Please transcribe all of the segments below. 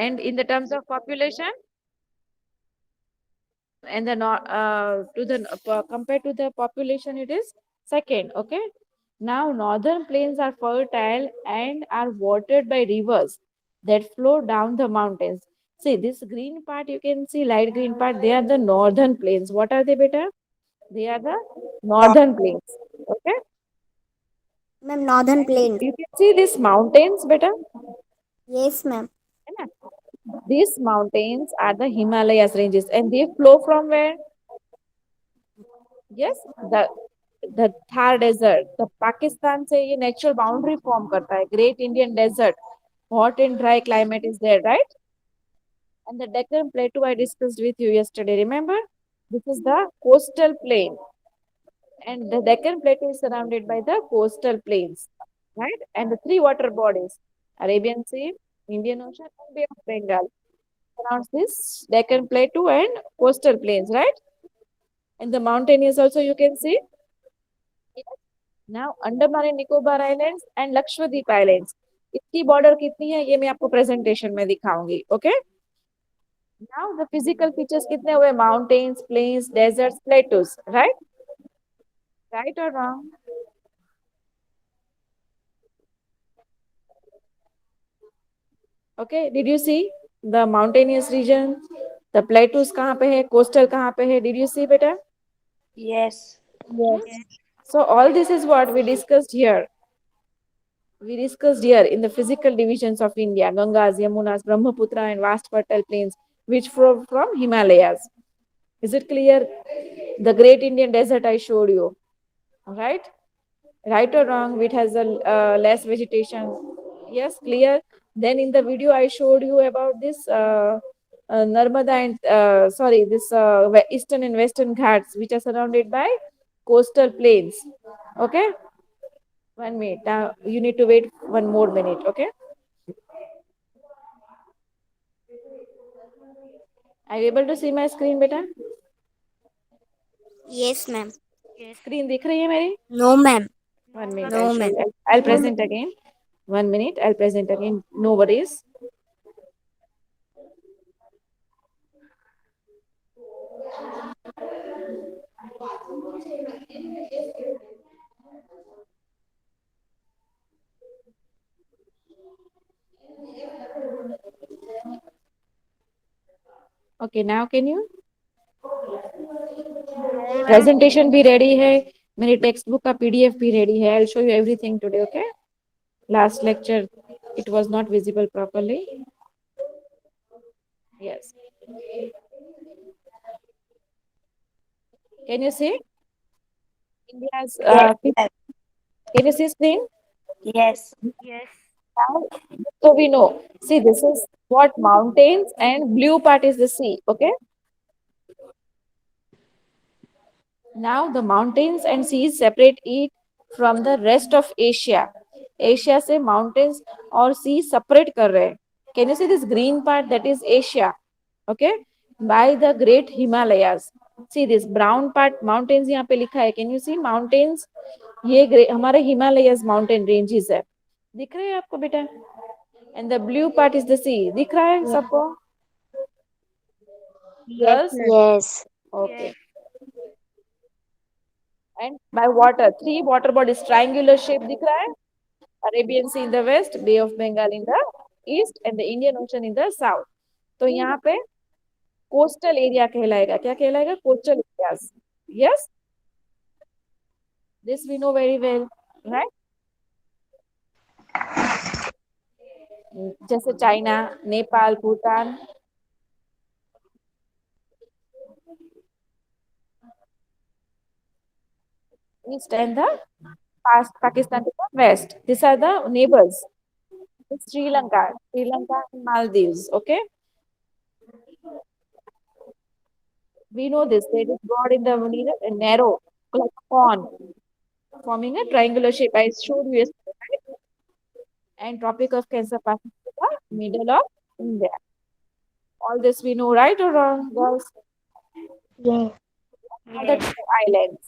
And in the terms of population, and the to the compared to the population, it is second. Okay. Now northern plains are fertile and are watered by rivers that flow down the mountains. See this green part, you can see light green part, they are the northern plains. What are they, beta? They are the northern plains. Okay. Ma'am, Northern And Plains. you can see these mountains, beta. Yes, ma'am. है ना? These mountains are the Himalayas ranges and they flow from where? Yes, the Thar desert, the Pakistan से ये natural boundary form करता है. Great Indian desert, hot and dry climate is there, right? And the Deccan Plateau I discussed with you yesterday. Remember, this is the coastal plain, and the Deccan Plateau is surrounded by the coastal plains, right? And the three water bodies: Arabian Sea, Indian Ocean, and Bay of Bengal surrounds this Deccan Plateau and coastal plains, right? And the mountainous also you can see. Now Andaman and Nicobar islands and Lakshadweep islands, इसकी border कितनी है ये मैं आपको presentation में दिखाऊंगी. Okay. Now the physical features कितने हुए? Mountains, plains, deserts, plateaus. Right? Right और wrong? Okay. Did you see the mountainous region? The plateaus कहाँ पे है, कोस्टल कहाँ पे है? डिड यू सी बेटा? Yes. Yes. So all this is what we discussed here. We discussed here in the physical divisions of India: Gangas, Yamunas, Brahmaputra, and vast fertile plains which flow from Himalayas. Is it clear? The great Indian desert I showed you, right? Right or wrong? It has a less vegetation. Yes, clear. Then in the video I showed you about this Narmada and sorry, this eastern and western ghats which are surrounded by coastal plains. Okay. 1 minute. Now you need to wait 1 more minute. Okay. Are you able to see my screen, beta? Yes, ma'am. Screen दिख रही है मेरी? No, ma'am. 1 minute. I'll No, show ma'am. you. I'll present again. 1 minute. I'll present again. No worries. Okay. Now can you? Presentation भी ready है. मेरी textbook का PDF भी ready है. I'll show you everything today. Okay. Last lecture it was not visible properly. Yes. Can you see? India's Yes. Yes. can you see screen? Yes. Now, so we know. See, this is what mountains and blue part is the sea. Okay. Now the mountains and seas separate it from the rest of Asia. Asia से mountains और sea separate कर रहे हैं. Can you see this green part? That is Asia. Okay. By the great Himalayas. See this brown part mountains यहाँ पे लिखा है. Can you see mountains? ये हमारे Himalayas mountain ranges है. दिख रहे हैं आपको बेटा? And the blue part is the sea. दिख रहा है सबको? Yes, Girls? ma'am. Yes. Okay. And by water, three water bodies, triangular shape दिख रहा है? Arabian Sea in the west, Bay of Bengal in the east, and the Indian Ocean in the south. तो यहाँ पे coastal area कहलाएगा. क्या कहलाएगा? Coastal areas. Yes, this we know very well, right? जैसे China, Nepal, Bhutan, east and the past Pakistan to the west. These are the neighbors. Sri Lanka and Maldives. Okay, we know this. It is broad in the middle and narrow, like a pond, forming a triangular shape. I showed you yesterday, right? And Tropic of Cancer passes through the middle of India. All this we know, right or wrong, girls? Yes. Now the two islands,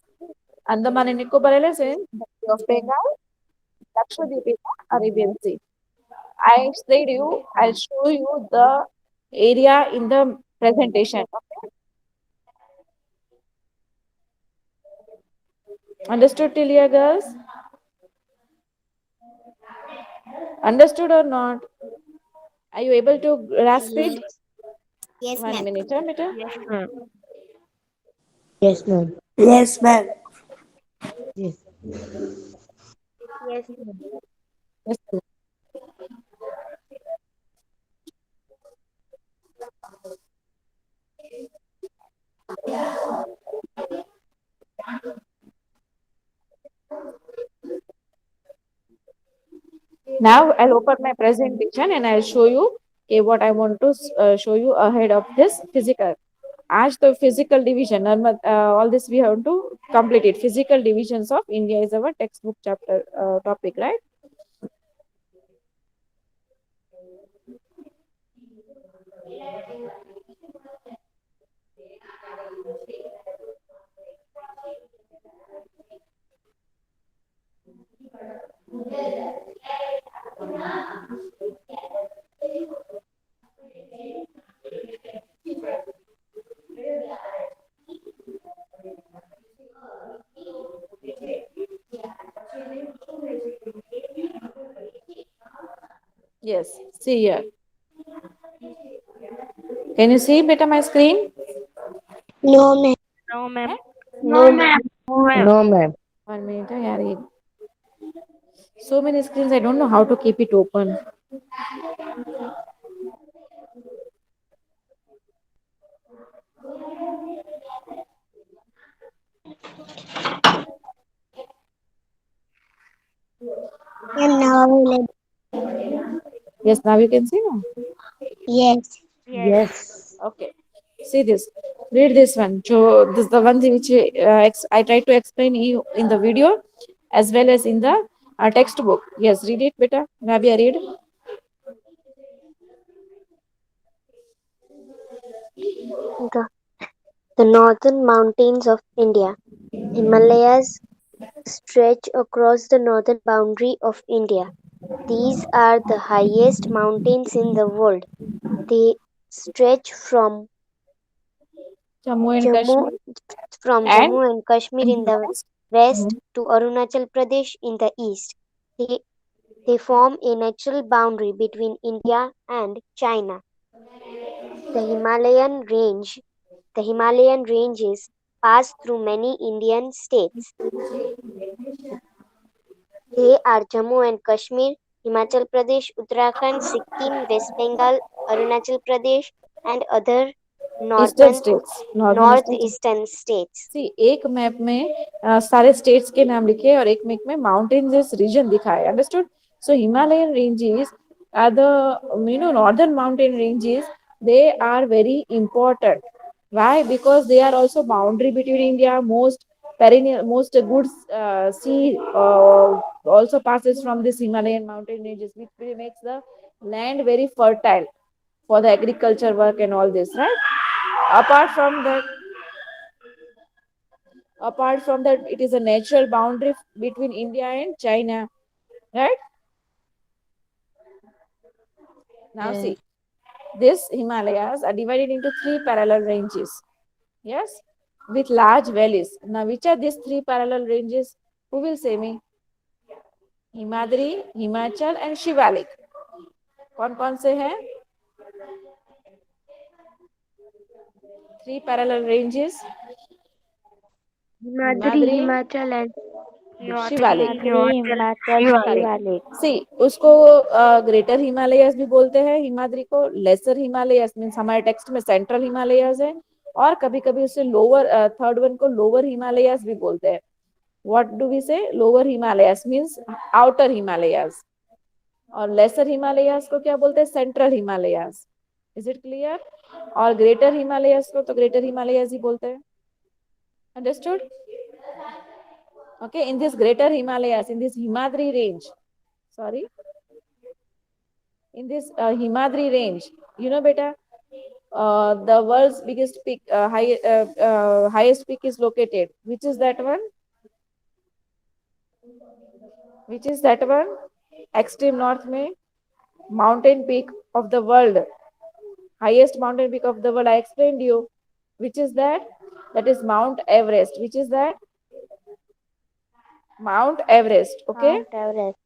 Andaman and Nicobar Islands in the Bay of Bengal, Lakshadweep in the Arabian Sea. I said you, I'll show you the area in the presentation. Okay? Understood till here, girls? Understood or not? Are you able to grasp it? Yes. Yes, One ma'am. minute, huh, beta? Yes, ma'am. Yes, ma'am. Yes, ma'am. Yes. Yes, ma'am. Yes. Now I'll open my presentation and I'll show you what I want to show you ahead of this physical. आज तो physical division all this we have to complete it. Physical divisions of India is our textbook chapter topic, right? Yes. See here. Can you see better my screen? No, ma'am. No, ma'am. Eh? No, ma'am. No, ma'am. No, ma'am. 1 minute, yaar. So many screens. I don't know how to keep it open. Ma'am, now available. Yes. Now you can see now. Yes. Yes. Yes. Okay. See this. Read this one. So this is the one which I try to explain you in the video as well as in the textbook. Yes, read it, beta. Rabia, read. The, the northern mountains of India. Himalayas stretch across the northern boundary of India. These are the highest mountains in the world. They stretch Jammu and Jammu Kashmir and Jammu and Kashmir in in the the west. west Mhm. to Arunachal Pradesh in the east. They, they form a natural boundary between India and China. The Himalayan range The Himalayan ranges pass through many Indian states. They are Jammu and Kashmir, Himachal Pradesh, Uttarakhand, Sikkim, West Bengal, Arunachal Pradesh, and other Eastern northern states, northern states. northeastern states. सी एक map में सारे states के नाम लिखे और एक map में mountains region दिखाए understood so Himalayan ranges are the northern mountain ranges they are very important why because they are also boundary between India most perennial most good sea also passes from this Himalayan mountain ranges which makes the land very fertile for the agriculture work and all this right apart from that it is a natural boundary between India and China right now Yes. see these Himalayas are divided into three parallel ranges yes with large valleys now which are these three parallel ranges who will say me Himadri Himachal and Shivalik कौन कौन से हैं three parallel ranges Himadri, Himadri Himachal, and Shivalik Himadri, Himachal, Shivalik. सी उसको greater Himalayas भी बोलते हैं हिमाद्री को laser Himalayas means हमारे टेक्स्ट में सेंट्रल हिमालयस है और कभी कभी उसे लोअर थर्ड वन को लोअर हिमालयस भी बोलते हैं व्हाट डू वी से lower Himalayas means outer Himalayas और लेसर हिमालयस को क्या बोलते हैं central Himalayas is it clear और ग्रेटर हिमालयस को तो ग्रेटर हिमालयस ही बोलते हैं understood okay in this greater himalayas in this himadri range sorry in this himadri range you know beta the world's biggest peak highest peak is located which is that one extreme north में mountain peak of the world, highest mountain peak of the world, I explained you. Which is that? That is Mount Everest. Which is that? Mount Everest. Okay. Mount Everest.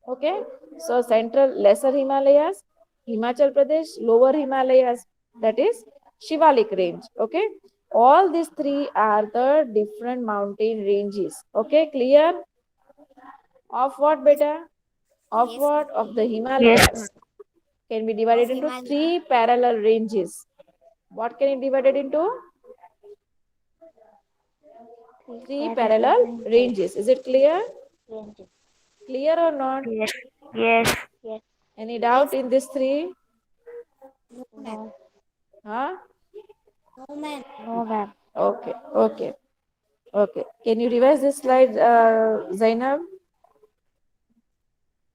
Okay. So central lesser Himalayas, Himachal Pradesh, lower Himalayas, that is Shivalik range. Okay. All these three are the different mountain ranges. Okay, clear? Of what, beta? Of Yes, what? ma'am. Of the Yes, Himalayas. ma'am. Can be Of divided into Himalaya. three parallel ranges. What can it divided into? Three Three parallel parallel ranges. ranges. Is it clear? Ranges. Clear or not? Yes. Yes. Yes. Any Yes. doubt in these three? No, ma'am. No. Huh? No, ma'am. No, ma'am. Okay, okay, okay. Can you revise this slide, Zainab?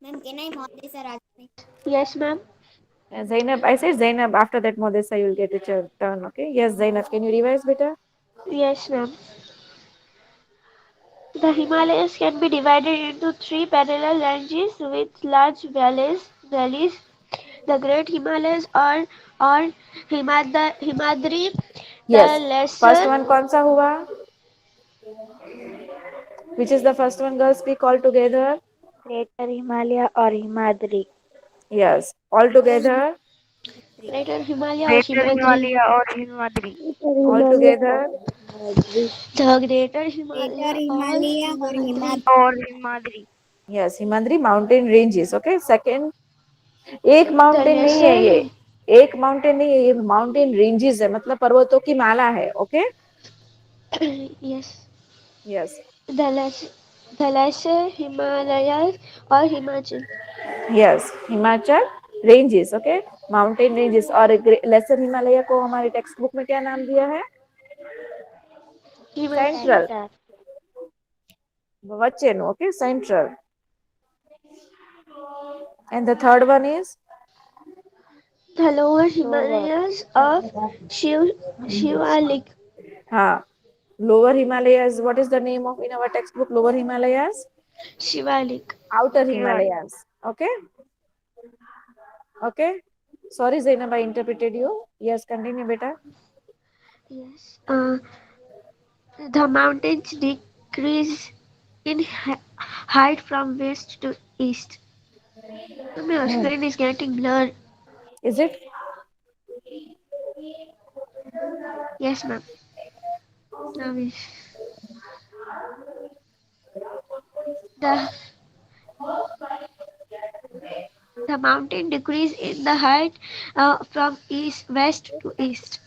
Ma'am, can I mod this or Yes, ma'am. Zainab, I said Zainab. After that, Modesa, you will get a turn. Okay. Yes, Zainab. Can you revise, beta? Yes, ma'am. The Himalayas can be divided into three parallel ranges with large valleys. The Great Himalayas or Himadri, the Yes. First lesser one, कौन सा हुआ? Which is the first one? Girls, speak all together. Greater Himalaya or Himadri. Yes. All together. Himadri? Greater Himalaya or Greater Himadri. Himalaya or Himadri. Greater All Himalaya or together. Himadri. The Greater Greater Himalaya or Himalaya or Himadri. Himadri? Or Himadri. Yes, Himandri mountain ranges. Okay. Second, एक The mountain नहीं है ये. lesser एक mountain नहीं है ये, mountain ranges है, मतलब पर्वतों की माला है. Okay. yes. Yes. The less the lesser Himalayas or Himachal. Yes, Himachal ranges. Okay. Mountain ranges. और लेसर हिमालय को हमारे टेक्स्ट बुक में क्या नाम दिया है? सेंट्रल. Center. वच्चे no. Okay, central. And the third one is The lower Himalayas of Shivalik. हाँ, lower Himalayas. What is the name of in our textbook? Lower Himalayas, Shivalik. outer Shivalik. Himalayas. Okay. Okay. Sorry, Zainab, I interpreted you. Yes, continue, beta. Yes. The mountains decrease in height from west to east. My screen is getting blurred. Is it? Yes, ma'am. Now is the the mountain decrease in the height from east west to east.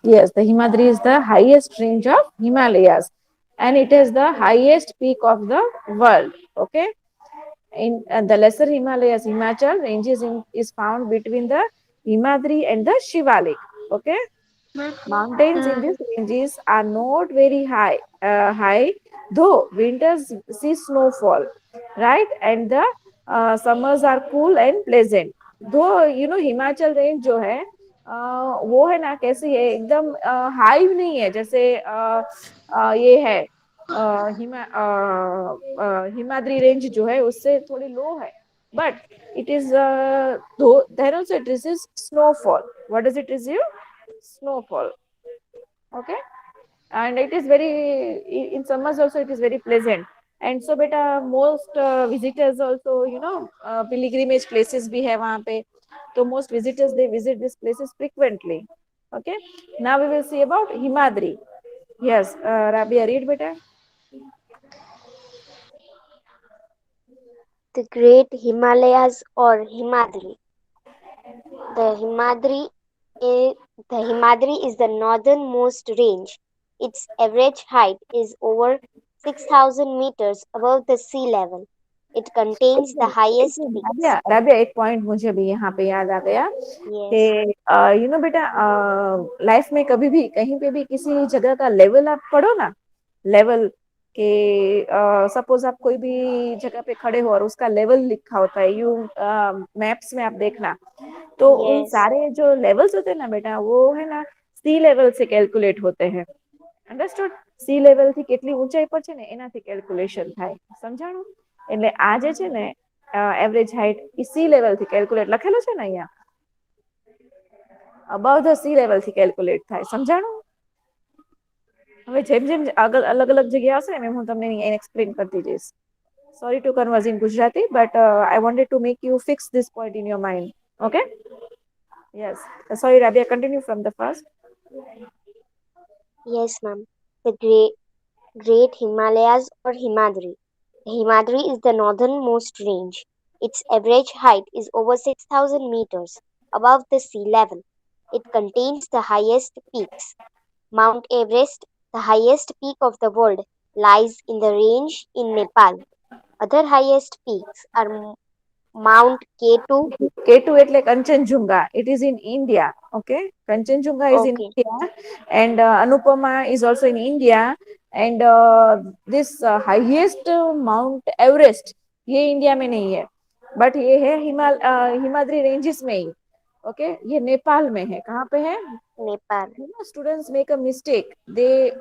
Yes, the Himadri is the highest range of Himalayas, and it is the highest peak of the world. Okay. In the lesser Himalayas, Himachal ranges is found between the Himadri and the Shivalik. Okay. Ma'am, Mountains in uh, these ranges are not very high, though winters see snowfall, right? And the summers are cool and pleasant. Though Himachal range जो है वो है ना, कैसी है, एकदम high नहीं है, जैसे ये है हिमाद्री रेंज जो है उससे थोड़ी लो है. But it is though then also it receives snowfall. What does it receive? Snowfall. Okay. And it is very, in summers also it is very pleasant. And so beta most visitors also, pilgrimage places भी है वहाँ पे, तो most visitors they visit these places frequently. Okay. Now we will see about Himadri. Yes, Rabia, read beta. the Great Himalayas or Himadri. The Himadri is the northernmost range. Its average height is over 6,000 meters above the sea level. It contains the highest peaks. Rabia, Rabia, एक point मुझे अभी यहाँ पे याद आ गया Yes. कि बेटा, life में कभी भी कहीं पे भी किसी जगह का लेवल आप पढ़ो ना, लेवल के सपोज आप कोई भी जगह पे खड़े हो और उसका लेवल लिखा होता है, यू मैप्स में आप देखना, तो उन Yes. सारे जो लेवल्स होते हैं ना बेटा, वो है ना सी लेवल से कैलकुलेट होते हैं. અંડરસ્ટુડ? સી લેવલ થી કેટલી ઊંચાઈ પર છે ને એનાથી કેલ્ક્યુલેશન થાય. સમજાણું? એટલે આ જે છે ને average height A sea level થી કેલ્ક્યુલેટ લખેલું છે ને અહીંયા, અબવ ધ સી લેવલ થી કેલ્ક્યુલેટ થાય. સમજાણું? હવે જેમ જેમ આગળ અલગ અલગ જગ્યા હશે ને હું તમને એક્સપ્લેન કરતી જઈશ. Sorry to converse in Gujarati, but I wanted to make you fix this point in your mind. Okay? Yes. Sorry, Rabia, continue from the first. Yes, ma'am. The Great Himalayas or Himadri. The Himadri is the northernmost range. Its average height is over 6,000 meters above the sea level. It contains the highest peaks. Mount Everest, the highest peak of the world, lies in the range in Nepal. Other highest peaks are Mount K2. K2 એટલે Kanchenjunga. It is in India. Okay? Kanchenjunga is in Okay, India, and Anupama is also in India. And this highest Mount Everest, ये India में नहीं है, but ये है Himadri ranges में ही. Okay, ये नेपाल में है. कहाँ पे है? Nepal. Students make a mistake. They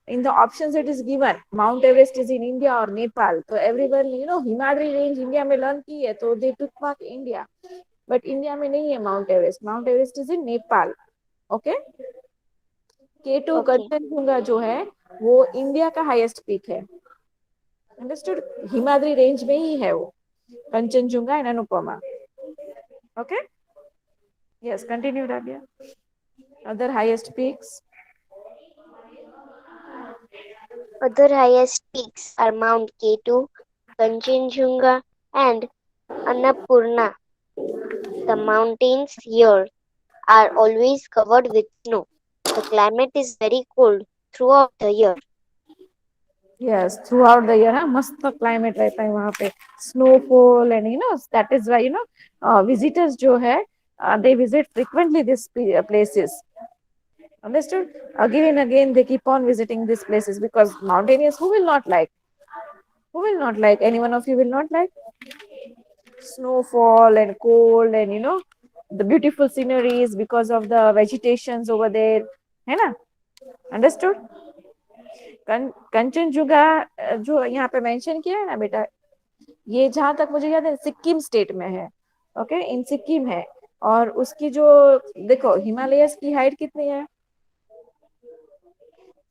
in the options it is given Mount Everest is in India or Nepal. So everyone Himadri range India में learn की है, तो they took mark India. But India में नहीं है Mount Everest. Mount Everest is in Nepal. Okay? K2 Okay, Kanchenjunga जो है वो इंडिया का हाईएस्ट पीक है. अंडरस्टूड? हिमाद्री रेंज में ही है वो, Kanchenjunga and Anupama. Okay? Yes, continue Rabia. Other highest peaks. other highest peaks are Mount K2, Kanchenjunga, and Annapurna. The mountains here are always covered with snow. The climate is very cold throughout the year. Yes, throughout the year, मस्त climate रहता है वहाँ पे, snowfall, and that is why visitors जो है they visit frequently these places. Understood? Again and again they keep on visiting these places because mountainous, who will not like? Who will not like? Any one of you will not like? Snowfall and cold and the beautiful sceneries because of the vegetations over there. है ना? Understood? कंचनजुगा जो यहाँ पे mention किया है ना बेटा, ये जहां तक मुझे याद है सिक्किम स्टेट में है. ओके, इन सिक्किम है. और उसकी जो देखो हिमालयस की हाइट कितनी है?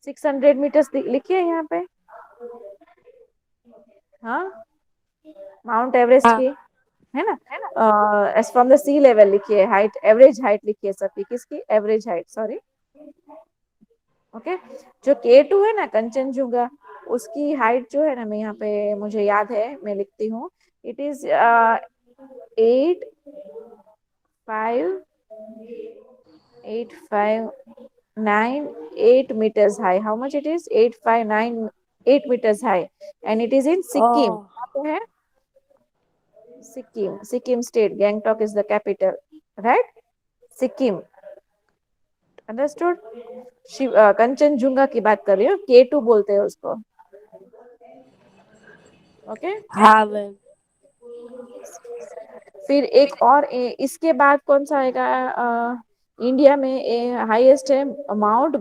600 मीटर्स लिखिए यहाँ पे. हाँ, माउंट एवरेस्ट की है ना. Age from the sea level लिखिए. हाइट, एवरेज हाइट लिखिए सबकी. किसकी एवरेज हाइट? सॉरी. ओके, जो K2 है ना कंचनजुंगा, उसकी हाइट जो है ना, मैं यहाँ पे मुझे याद है, मैं लिखती हूँ. It is 859 meters high. How much it is? 8598 meters high, and it is in Sikkim. कहाँ पे है? Sikkim, Sikkim state. Gangtok is the capital, right? Sikkim. Understood? Kanchenjunga की बात कर रही हूँ, K2 बोलते हैं उसको. ओके? हाँ मैम. फिर एक और इसके बाद कौन सा आएगा? इंडिया में हाईएस्ट है माउंट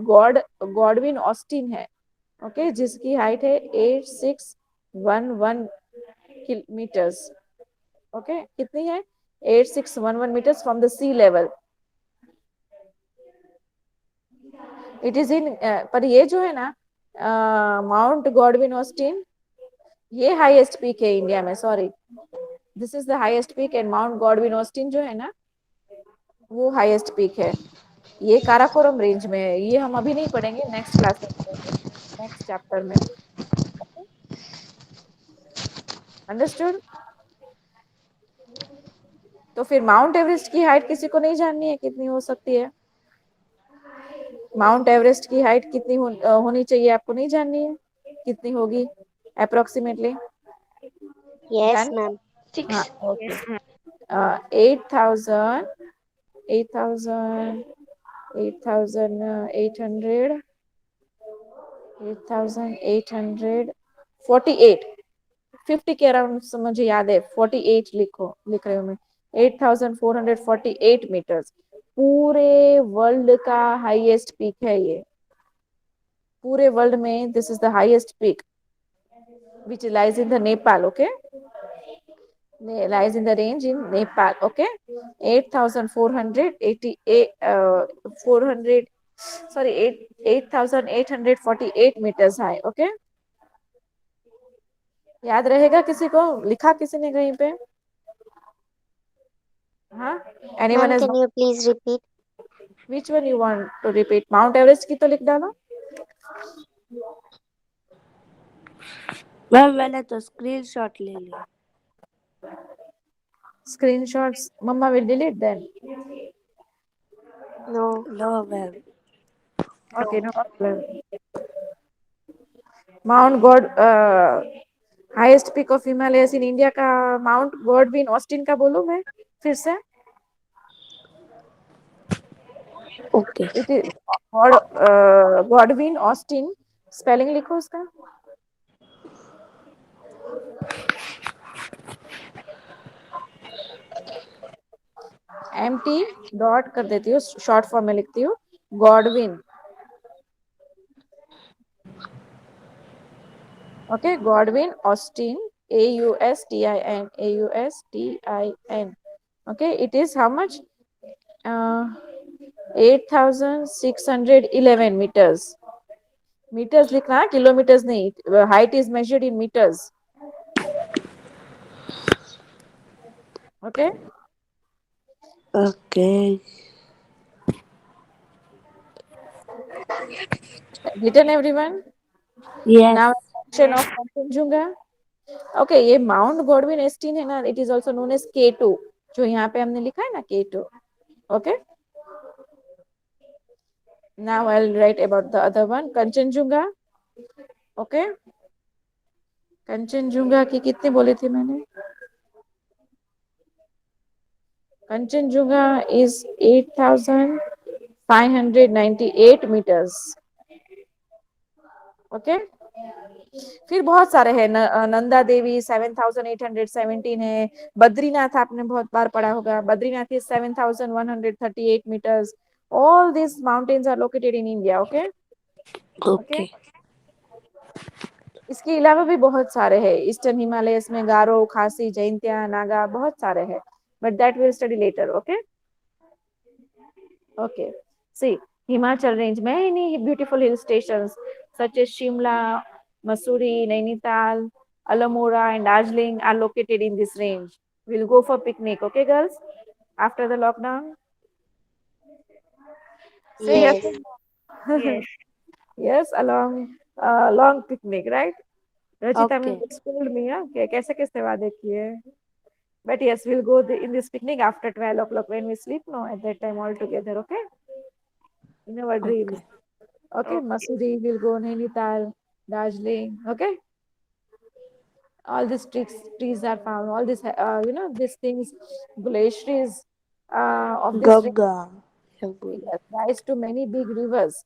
गॉडविन ऑस्टिन है. ओके, जिसकी हाइट है 8611 मीटर्स. ओके, कितनी है? 8611 metres from the sea level. It is in, पर ये जो है ना माउंट गॉडविन ऑस्टिन, ये हाईएस्ट पीक है इंडिया में. Sorry, this is the highest peak, and Mount Godwin Austen जो है ना वो हाईएस्ट पीक है. ये काराकोरम रेंज में है. ये हम अभी नहीं पढ़ेंगे, नेक्स्ट क्लास में पढ़ेंगे, नेक्स्ट चैप्टर में. अंडरस्टूड? तो फिर माउंट एवरेस्ट की हाइट किसी को नहीं जाननी है कितनी हो सकती है? माउंट एवरेस्ट की हाइट कितनी होनी चाहिए आपको नहीं जाननी है? कितनी होगी अप्रोक्सीमेटली? Yes, ma'am. हाँ, ओके. 8000 8000 8800 8848 50 के अराउंड मुझे याद है. 48 लिख रही हूँ मैं. 8448 मीटर्स. पूरे वर्ल्ड का हाईएस्ट पीक है ये. पूरे वर्ल्ड में this is the highest peak which lies in the Nepal. Okay, lies in the range in Nepal. Okay, 8,488 400 sorry 8,848 meters high. Okay, याद रहेगा किसी को? लिखा किसी ने कहीं पे? हाँ, anyone Ma'am, has can you please repeat? which one you want to repeat? Mount Everest की तो लिख डालो. मैम मैंने तो स्क्रीनशॉट ले ली. Screenshots, Mama will delete then. No. No ma'am. Okay, no problem. Mount God, highest peak of Himalayas in India का Mount Godwin Austen का बोलूं मैं फिर से? Okay. It is Godwin Austen. Spelling लिखो उसका. MT डॉट कर देती हूँ, शॉर्ट फॉर्म में लिखती हूँ Godwin. Okay, Godwin Austen, AUSTIN. Okay, it is how much? 8,611 meters. Meters लिखना, kilometers नहीं. Height is measured in meters. Okay. Okay. Written everyone. Yes. Now section of Kanchenjunga. Okay, ये Mount Godwin Austen है ना, it is also known as K2, जो यहाँ पे हमने लिखा है ना K2. Okay. Now I'll write about the other one, Kanchenjunga. Okay. Kanchenjunga की कितनी बोली थी मैंने? Kanchenjunga is 8,598 meters. ओके. फिर बहुत सारे हैं. नंदा देवी 7,817 है. बद्रीनाथ आपने बहुत बार पढ़ा होगा. Badrinath is 7,138 meters. All these mountains are located in India. Okay. Okay. इसके अलावा भी बहुत सारे हैं. ईस्टर्न हिमालयस में गारो, खासी, जैंतिया, नागा, बहुत सारे हैं. But that will study letter. Okay. Okay. See, Himachal range, many beautiful hill stations such as Shimla, Mussoorie, Nainital, Alamora, and Darjeeling are located in this range. We'll go for picnic, okay, girls? After the lockdown. Say yes. Yes. Yes. Yes, along long picnic, right? Rachita okay. schooled me, huh? कैसे कैसे वादे किए? But yes, we'll go in this picnic after 12 o'clock when we sleep. No, at that time all together, okay? In our dreams. Okay. Okay, Mussoorie will go, Nainital, Darjeeling. Okay, all these trees are found. All these, these things, glaciers of this range Ganga. Yamuna. rise to many big rivers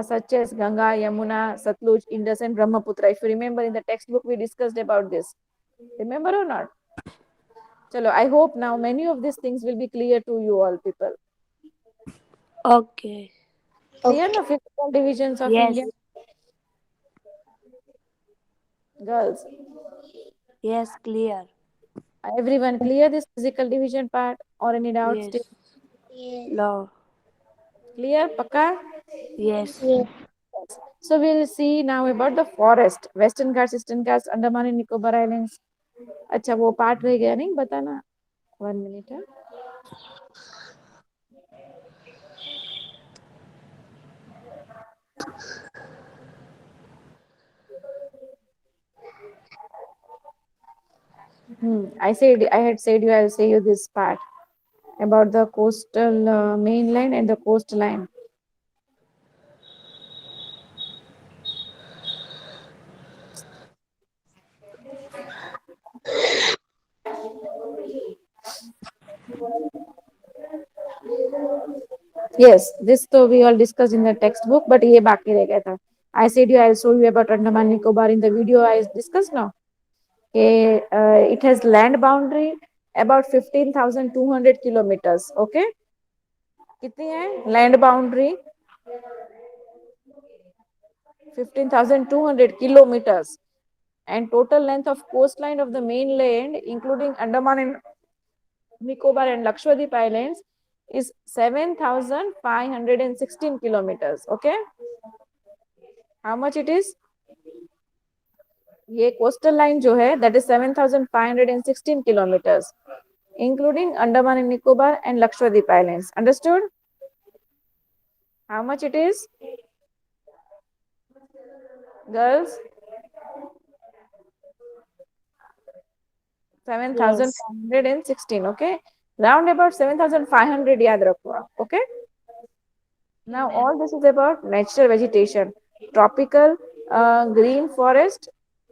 such as Ganga, Yamuna, Satluj, Indus, and Brahmaputra. If you remember in the textbook, we discussed about this. Remember or not? Chalo, I hope now many of these things will be clear to you all people. Okay. Clear the physical divisions of yes. India, girls? Yes. Clear. Everyone clear this physical division part or any doubts yes. still? Yes. No. Clear, Pakka? Yes. Yes. So we'll see now about the forest. Western Ghats, Eastern Ghats, Andaman and Nicobar Islands. अच्छा वो part रह गया नहीं बताना. 1 minute. I had said you, I'll say you this part about the coastal mainland and the coastline. Yes, this though we all discussed in the textbook, but ये बाकी रह गया था. I said you, I'll show you about Andaman Nicobar in the video I discussed now. Okay, it has land boundary about 15,200 kilometers. Okay, कितनी है land boundary? 15,200 kilometers. and total length of coastline of the mainland, including Andaman and Nicobar and Lakshadweep Islands, is 7,516 kilometers. Okay, how much it is? ये coastal line जो है, that is 7,516 kilometers, including Andaman and Nicobar and Lakshadweep Islands. Understood? How much it is? Girls? 7,516. Okay, round about 7,500 याद रखो आप. Okay, now all this is about natural vegetation: tropical green forest,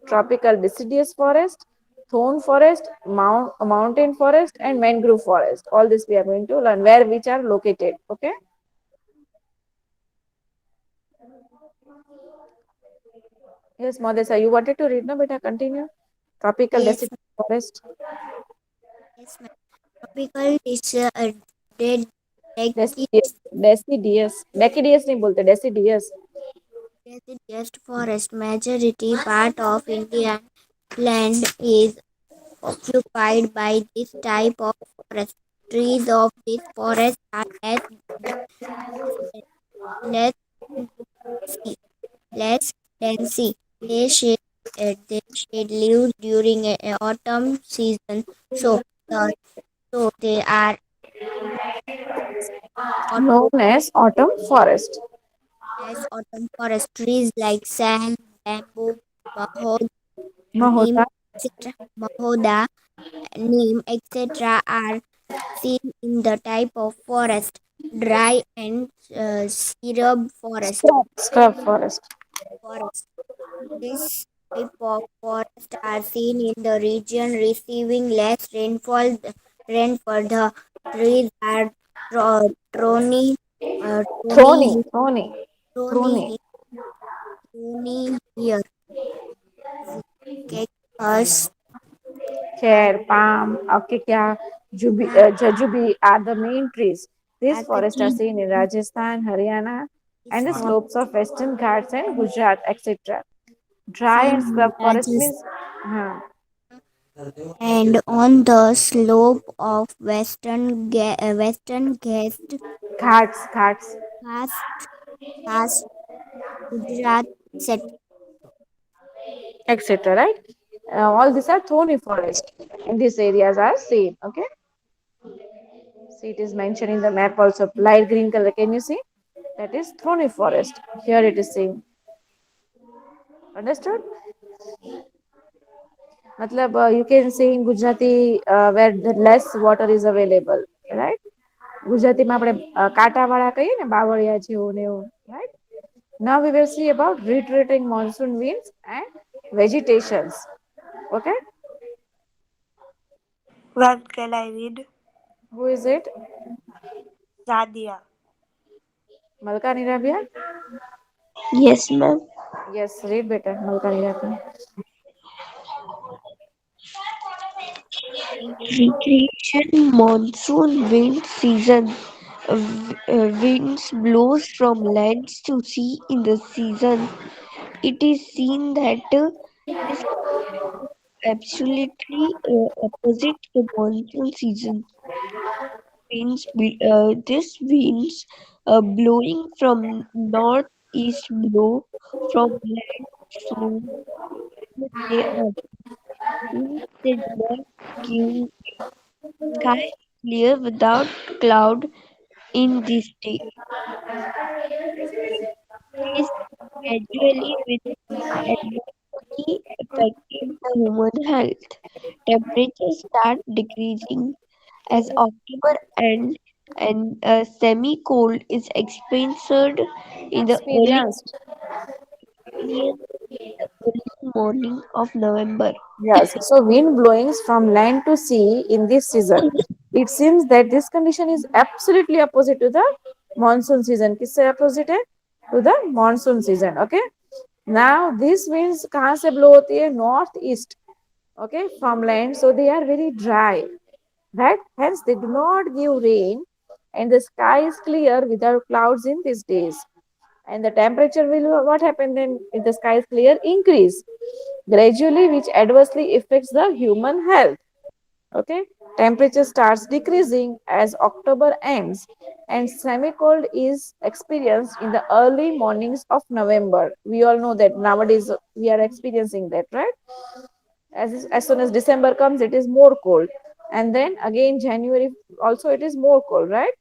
tropical deciduous forest, thorn forest, mountain forest, and mangrove forest. All this we are going to learn where which are located. Okay, yes, Madhesa, you wanted to read, no beta? Continue. Tropical Yes, deciduous forest. yes, ma'am. Tropical is dead Deciduous. Deciduous. Deciduous नहीं बोलते, deciduous. deciduous forest. Majority part of Indian land is occupied by this type of forest. Trees of this forest are less densy, less densy. They shed, they shed leaves during autumn season, so they are Known as autumn forest. as autumn forest. Trees like sand, bamboo, mahoda, neem, Mahota. etc. Mahoda, neem, etc. are seen in the type of forest. Dry and syrup Scrub forest. forest. This type of forest are seen in the region receiving less rainfall. Rainfall. The trees are thorny, Thorny. Thorny. Thorny. thorny, thorny here. Cactus, Chair, palm, acacia, jujube are the main trees. These are the forests are key seen in Rajasthan, Haryana, trees and the for slopes of Western Ghats and Gujarat, etc. Dry seen and in scrub forest Rajasthan means and on the slope of Western ghats, Ghats, Ghats, Gujarat, etc. etc. Right? All these are thorny forest. In these areas are seen. Okay. See, it is mentioned in the map also. Light green color. Can you see? That is thorny forest. Here it is saying. Understood? मतलब you can say in Gujarati where the less water is available, right? ગુજરાતીમાં આપણે કાંટાવાળા કહીએ ને બાવળિયા જેવું ને એવું, right? Now we will see about retreating monsoon winds and vegetations. Okay, What can I read? who is it? Sadia. Malka Nirabia? Yes, ma'am. Yes, read better, Malka Nirabia. Recreation monsoon wind season. Winds blows from land to sea in the season. It is seen that this is absolutely opposite the monsoon season. This winds blowing from northeast blow from land, so they are winds that do not give sky clear without cloud in this day. Is gradually with adversely affecting the human health. Temperatures start decreasing as October ends and a semi-cold is experienced in the Experienced. early, early morning of November. Yes, so wind blowings from land to sea in this season. It seems that this condition is absolutely opposite to the monsoon season. किससे opposite है? To the monsoon season. Okay. Now these winds कहाँ से blow होती है? North east. Okay, from land. So they are very dry. Right? Hence they do not give rain, and the sky is clear without clouds in these days. And the temperature will what happen then if the sky is clear? Increase. gradually, which adversely affects the human health. Okay, temperature starts decreasing as October ends, and semi-cold is experienced in the early mornings of November. We all know that nowadays we are experiencing that, right? As soon as December comes, it is more cold, and then again January also it is more cold, right?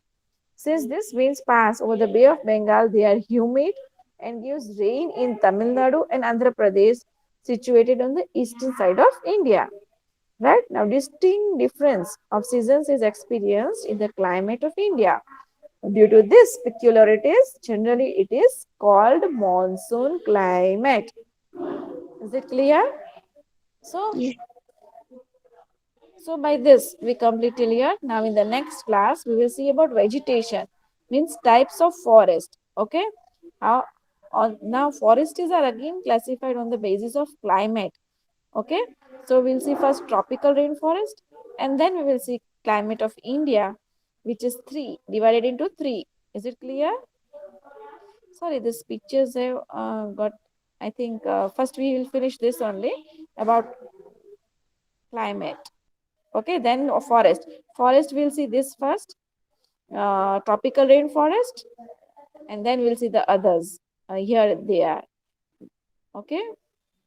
Since these winds pass over the Bay of Bengal, they are humid and gives rain in Tamil Nadu and Andhra Pradesh, situated on the eastern side of India. Right now, distinct difference of seasons is experienced in the climate of India. Due to this peculiarities, generally it is called monsoon climate. Is it clear? So, Yes. so by this we complete till here. Now in the next class we will see about vegetation, means types of forest. Okay, how on now forests are again classified on the basis of climate. Okay, so we'll see first tropical rainforest, and then we will see climate of India, which is three divided into three. Is it clear? Sorry, this pictures have got. I think first we will finish this only about climate. Okay, then forest. Forest we'll see this first, tropical rainforest, and then we'll see the others. Here they are. Okay,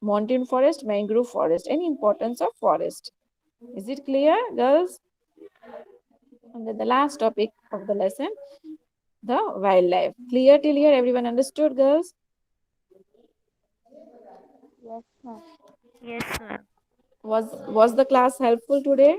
mountain forest, mangrove forest, and importance of forest. Is it clear, girls? And then the last topic of the lesson, the wildlife. Clear till here? Everyone understood, girls? Yes, ma'am. Yes, ma'am. Was the class helpful today?